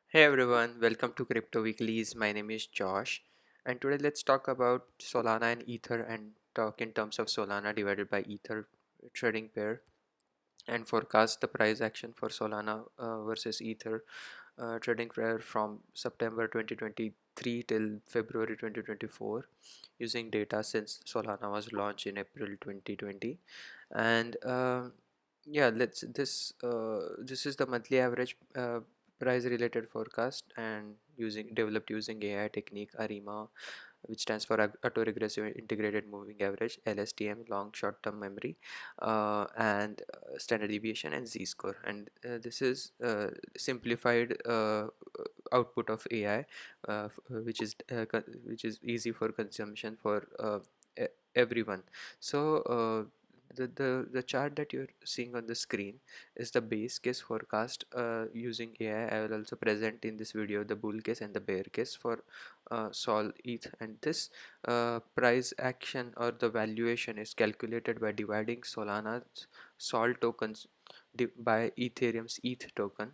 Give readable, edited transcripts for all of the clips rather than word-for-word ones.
Hey everyone, welcome to Crypto Weeklies. My name is Josh, and today let's talk about Solana and Ether and talk in terms of Solana divided by Ether trading pair and forecast the price action for Solana versus Ether trading pair from September 2023 till February 2024 using data since Solana was launched in April 2020. And yeah, this is the monthly average price related forecast and using developed using AI technique ARIMA, which stands for autoregressive integrated moving average, LSTM, long short term memory, and standard deviation and z-score. And this is simplified output of AI, which is easy for consumption for everyone. So the chart that you're seeing on the screen is the base case forecast using AI. I will also present in this video the bull case and the bear case for Sol ETH, and this price action or the valuation is calculated by dividing Solana's Sol tokens by Ethereum's ETH token,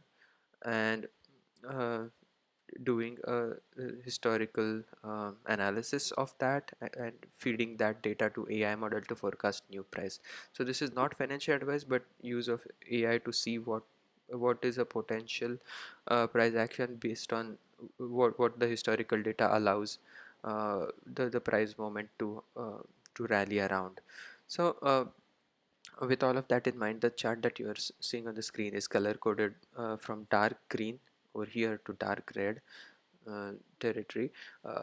and uh, doing a historical analysis of that and feeding that data to AI model to forecast new price. So this is not financial advice but use of AI to see what is a potential price action based on what the historical data allows the price moment to rally around. So with all of that in mind, the chart that you are seeing on the screen is color coded from dark green over here to dark red territory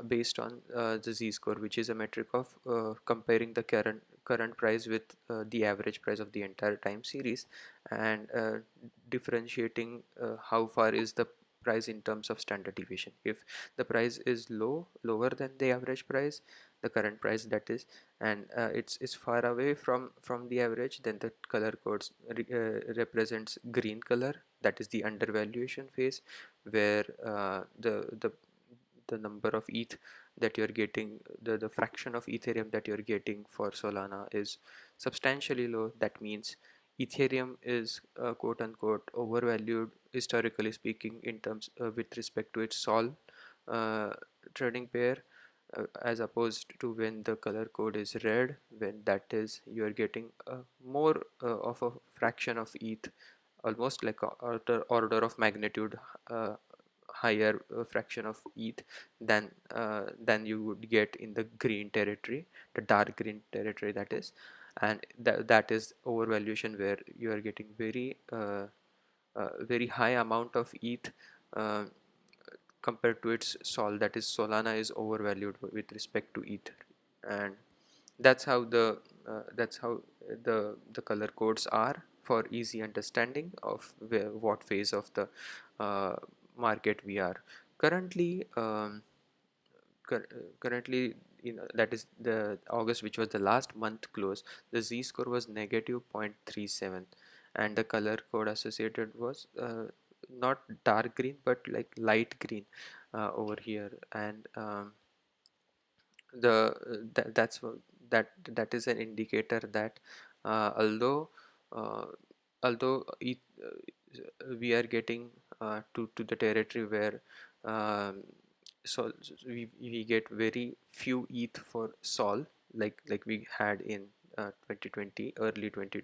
based on the z-score, which is a metric of comparing the current price with the average price of the entire time series, and differentiating how far is the price in terms of standard deviation. If the price is lower than the average price, the current price that is, and it's far away from the average, then the color codes represents green color, that is the undervaluation phase, where the number of ETH that you're getting, the fraction of Ethereum that you're getting for Solana is substantially low. That means Ethereum is quote unquote overvalued historically speaking in terms with respect to its Sol uh, trading pair, as opposed to when the color code is red, when that is you are getting more of a fraction of ETH, almost like a order of magnitude uh, higher fraction of ETH than you would get in the green territory, the dark green territory that is, and that is overvaluation where you are getting very high amount of ETH uh, compared to its Sol, that is Solana is overvalued with respect to Ether, and that's how the color codes are for easy understanding of what phase of the uh, market we are currently. Currently, that is the August, which was the last month close, the z-score was negative 0.37, and the color code associated was not dark green but like light green over here, and that's that is an indicator that uh, although uh, although we are getting to the territory where um, we get very few ETH for Sol, like we had in 2020, early 20,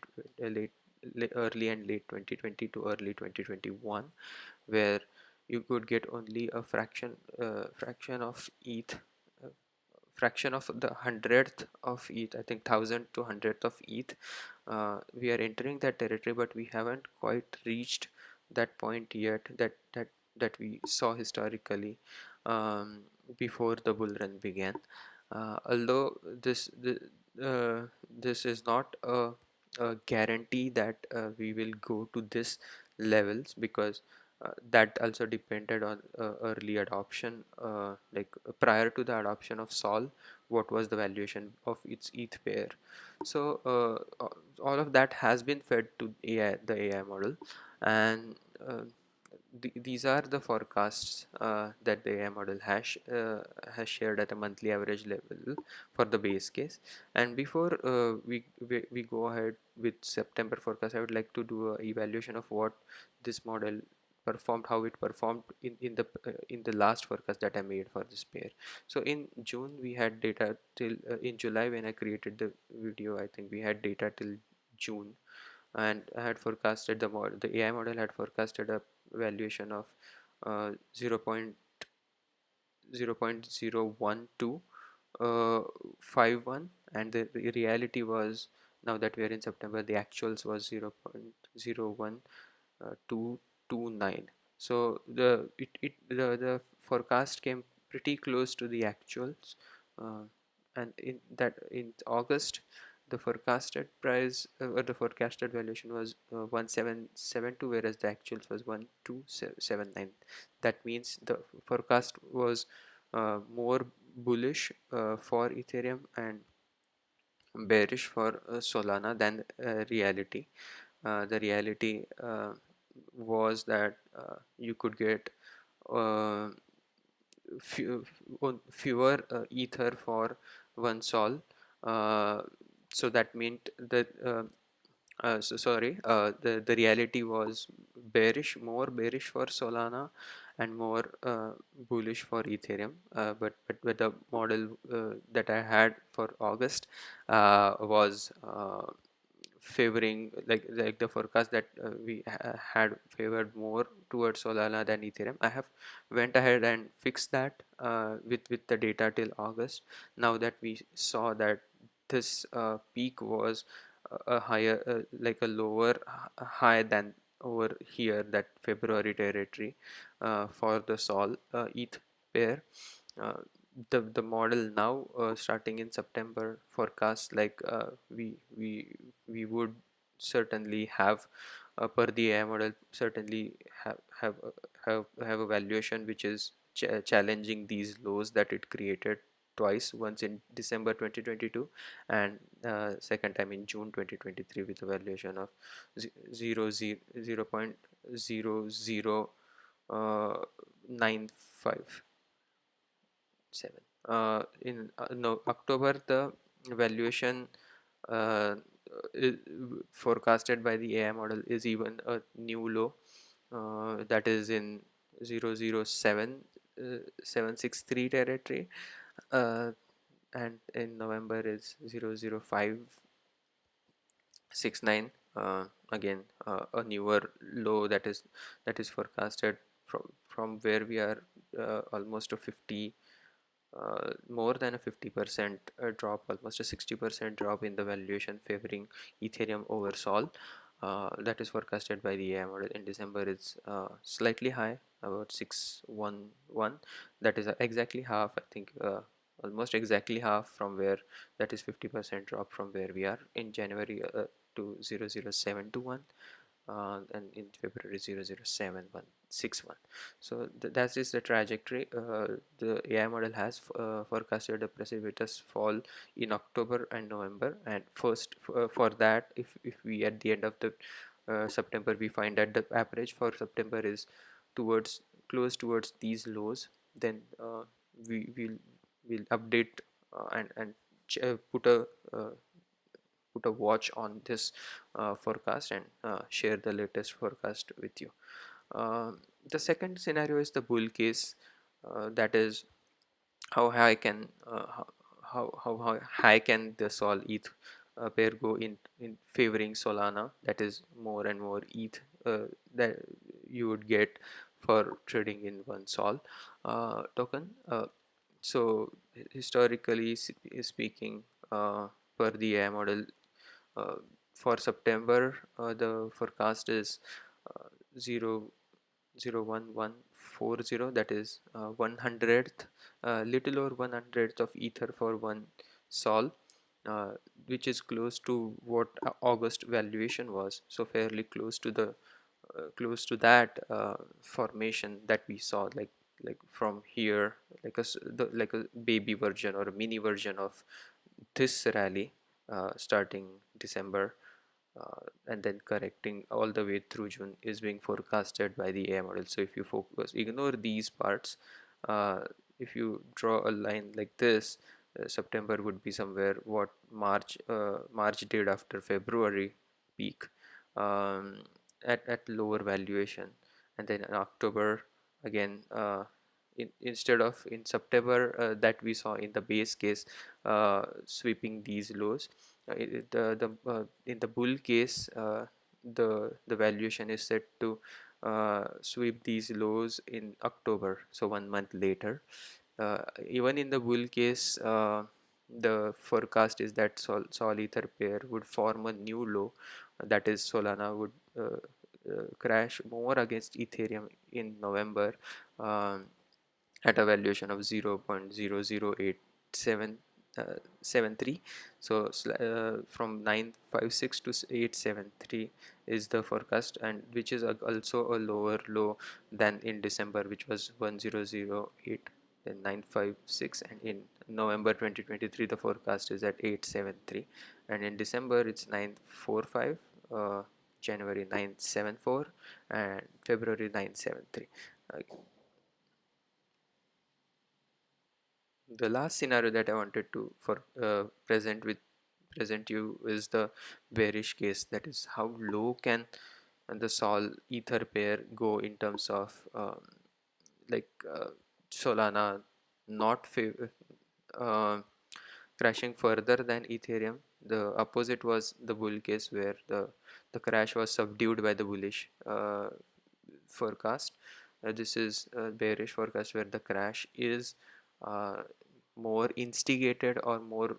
early and late 2020 to early 2021, where you could get only a fraction of ETH, uh, fraction of the hundredth of ETH, I think thousand to hundredth of ETH. We are entering that territory, but we haven't quite reached that point yet that we saw historically um, before the bull run began. Although this is not a guarantee that we will go to this levels, because that also depended on early adoption, prior to the adoption of Sol, what was the valuation of its ETH pair. So all of that has been fed to the AI model, and these are the forecasts that the AI model has shared at a monthly average level for the base case. And before we go ahead with September forecast, I would like to do a evaluation of what this model performed, how it performed in the last forecast that I made for this pair. So in June we had data till in July when I created the video. I think we had data till June, and I had forecasted the AI model had forecasted a valuation of 0.012 uh, 51, and the reality was, now that we are in September, the actuals was 0.01229. So the forecast came pretty close to the actuals, and in August the forecasted price or the forecasted valuation was 1772, whereas the actuals was 1279. That means the forecast was more bullish for Ethereum and bearish for Solana than reality. The reality was that you could get uh, fewer ether for one sol. Uh, so that meant that the reality was more bearish for Solana and more bullish for Ethereum. But with the model that I had for August was favoring, like the forecast that we had favored more towards Solana than Ethereum. I have went ahead and fixed that with the data till August. Now that we saw that this peak was a higher, like a lower high than over here, that February territory for the Sol ETH pair. uh, the model now starting in September forecast, like we would certainly have per the AI model, certainly have a valuation which is challenging these lows that it created twice, once in December 2022 and second time in June 2023, with a valuation of 0.00095 7. In no October, the valuation uh, forecasted by the AI model is even a new low, that is in 0.07763 territory, uh, and in November is 0.0569, again a newer low that is forecasted from where we are, almost a 50, more than a 50% drop, almost a 60% drop in the valuation favoring Ethereum over Sol. That is forecasted by the AI model in December. It's slightly high, about 611. That is exactly half, I think, almost exactly half from where, that is 50% drop from where we are in January, to 0.00721, and in February 0.07161. So that is the trajectory. The AI model has forecasted a precipitous fall in October and November, and first for that, if we at the end of the September we find that the average for September is towards close towards these lows, then we will update and uh, put a watch on this forecast and share the latest forecast with you. The second scenario is the bull case, that is how high can how high can the Sol ETH pair go in favoring Solana, that is more and more ETH that you would get for trading in one Sol token. So historically speaking, per the AI model, uh, for September, the forecast is uh, 0.01140, that is 100th, little over 100th of Ether for one Sol, uh, which is close to what August valuation was. So fairly close to that formation that we saw, like from here, like a baby version or a mini version of this rally starting December, and then correcting all the way through June, is being forecasted by the AI model. So if you ignore these parts, uh, if you draw a line like this, September would be somewhere what March did after February peak, um, at lower valuation. and then in October again, instead of in September that we saw in the base case sweeping these lows, in the bull case, the valuation is set to sweep these lows in October, so 1 month later. Even in the bull case, the forecast is that Sol Ether pair would form a new low, that is Solana would crash more against Ethereum in November, um, at a valuation of 0.00873. So from 956 to 873 is the forecast, and which is also a lower low than in December, which was 1008 then 956, and in November 2023 the forecast is at 873, and in December it's 945, January 974, and February 973. The last scenario that I wanted to present you is the bearish case, that is how low can the Sol Ether pair go in terms of like Solana not uh, crashing further than Ethereum. The opposite was the bull case, where the crash was subdued by the bullish forecast. This is a bearish forecast where the crash is uh, more instigated or more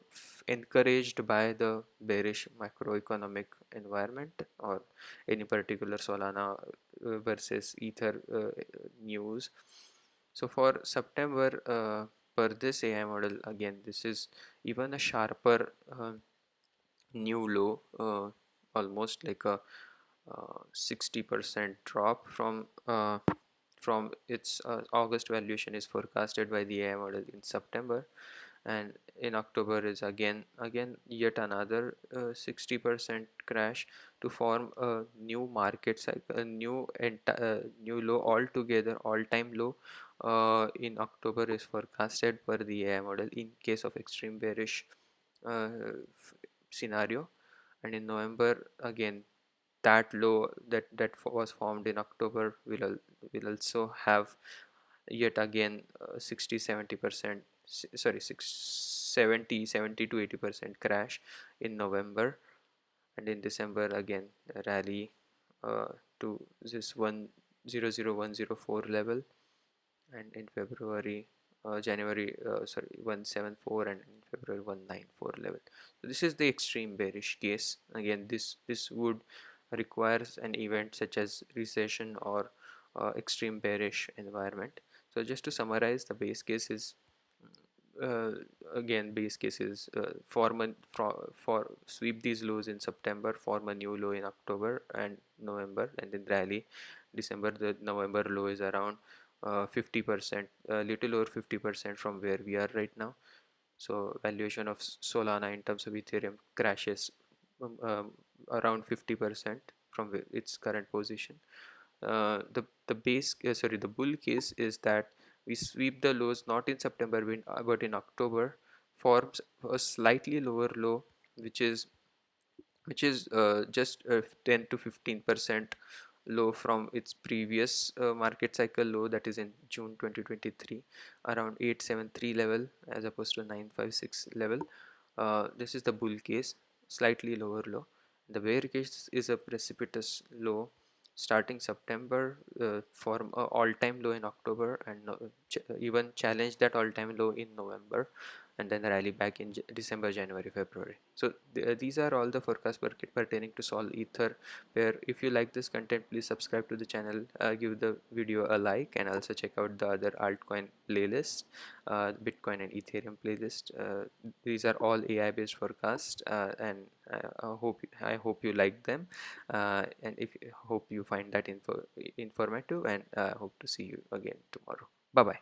encouraged by the bearish macroeconomic environment, or any particular Solana versus Ether news. So for September, per this AI model, again this is even a sharper new low, almost like a 60% drop from its August valuation is forecasted by the AI model in September, and in October is again yet another 60% crash to form a new market cycle, a new low altogether, all-time low. In October is forecasted per the AI model in case of extreme bearish uh, scenario, and in November again that low that was formed in October will also have yet again 60 70%, sorry 70 to 80% crash in November, and in December again a rally to this 104 level, and in February, January, sorry 174, and in February 194 level. So this is the extreme bearish case. Again, this would requires an event such as recession or extreme bearish environment. So just to summarize, the base case is uh, again base cases for sweep these lows in September, form a new low in October and November, and then rally December. The November low is around 50%, little over 50% from where we are right now. So valuation of Solana in terms of Ethereum crashes around 50% from its current position. The bull case is that we sweep the lows not in September but in October, forms a slightly lower low, which is just 10 to 15% low from its previous market cycle low, that is in June 2023, around 873 level as opposed to 956 level. This is the bull case, slightly lower low. The bear case is a precipitous low starting September, form a all-time low in October, and even challenge that all-time low in November, and then rally back in December, January, February. So these are all the forecasts pertaining to Sol Ether. Where if you like this content, please subscribe to the channel, give the video a like, and also check out the other altcoin playlist, Bitcoin and Ethereum playlist. These are all AI based forecasts, and I hope you like them, and if hope you find that informative, and hope to see you again tomorrow. Bye bye.